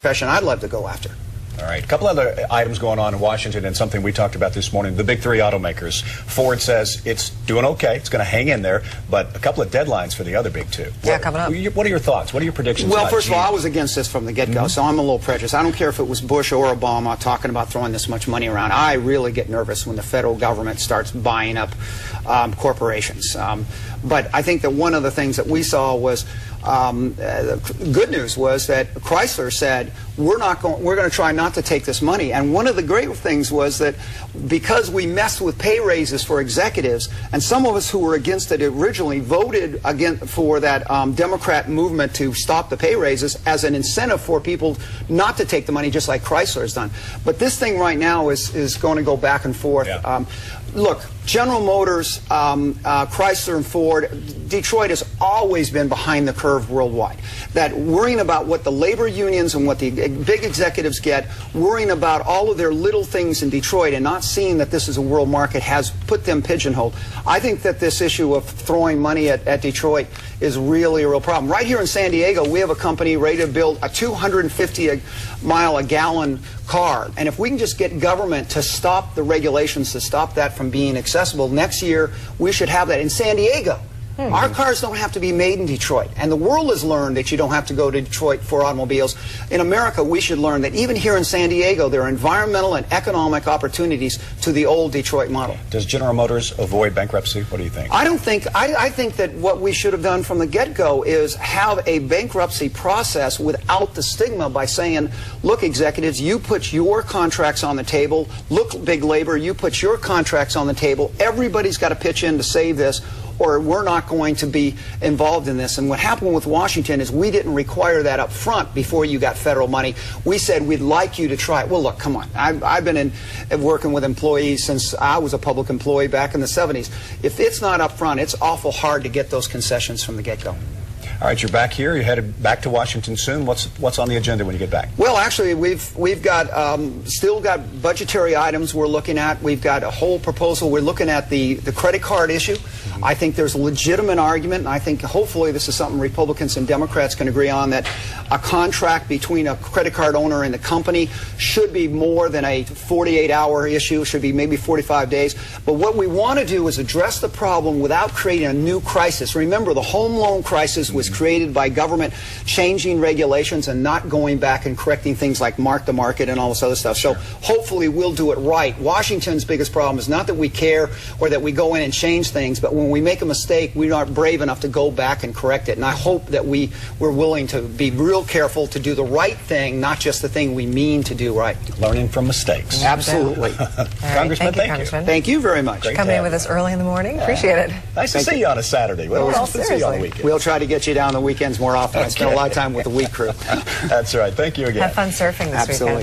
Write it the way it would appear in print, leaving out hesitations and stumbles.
profession I'd love to go after. All right, a couple other items going on in Washington and something we talked about this morning. The big three automakers. Ford says it's doing okay, it's going to hang in there, but a couple of deadlines for the other big two. Coming up. What are your thoughts? What are your predictions? Well, first of all, I was against this from the get-go, so I'm a little prejudiced. I don't care if it was Bush or Obama talking about throwing this much money around. I really get nervous when the federal government starts buying up corporations. But I think that one of the things that we saw was good news was that Chrysler said we're going to try not to take this money. And one of the great things was that because we messed with pay raises for executives, and some of us who were against it originally voted for that Democrat movement to stop the pay raises as an incentive for people not to take the money, just like Chrysler has done. But this thing right now is going to go back and forth. Yeah. Look, General Motors, Chrysler, and Ford, Detroit has always been behind the curve worldwide. That worrying about what the labor unions and what the big executives get, worrying about all of their little things in Detroit and not seeing that this is a world market has put them pigeonholed. I think that this issue of throwing money at Detroit is really a real problem. Right here in San Diego, we have a company ready to build a 250-mile-a-gallon car. And if we can just get government to stop the regulations, to stop that from being accessible, next year we should have that in San Diego. Our cars don't have to be made in Detroit. And the world has learned that you don't have to go to Detroit for automobiles. In America, we should learn that even here in San Diego, there are environmental and economic opportunities to the old Detroit model. Does General Motors avoid bankruptcy? What do you think? I think that what we should have done from the get-go is have a bankruptcy process without the stigma by saying, look, executives, you put your contracts on the table. Look, big labor, you put your contracts on the table. Everybody's got to pitch in to save this, or we're not going to be involved in this. And what happened with Washington is we didn't require that up front before you got federal money. We said we'd like you to try it. Well, look, come on. I've been working with employees since I was a public employee back in the 70s. If it's not up front, it's awful hard to get those concessions from the get-go. All right, you're back here. You're headed back to Washington soon. What's on the agenda when you get back? Well, actually, we've got still got budgetary items we're looking at. We've got a whole proposal. We're looking at the credit card issue. I think there's a legitimate argument, and I think hopefully this is something Republicans and Democrats can agree on, that a contract between a credit card owner and the company should be more than a 48-hour issue. It should be maybe 45 days. But what we want to do is address the problem without creating a new crisis. Remember, the home loan crisis was created by government changing regulations and not going back and correcting things like mark-to-market and all this other stuff. So hopefully we'll do it right. Washington's biggest problem is not that we care or that we go in and change things, but when we make a mistake, we aren't brave enough to go back and correct it. And I hope that we're willing to be real careful to do the right thing, not just the thing we mean to do right. Learning from mistakes. Absolutely. Congressman, thank you. Thank you very much. Coming in with us early in the morning. Appreciate it. Nice to see you on a Saturday. We'll see you on the weekend. We'll try to get you down the weekends more often. I spent a lot of time with the week crew. That's right. Thank you again. Have fun surfing this weekend.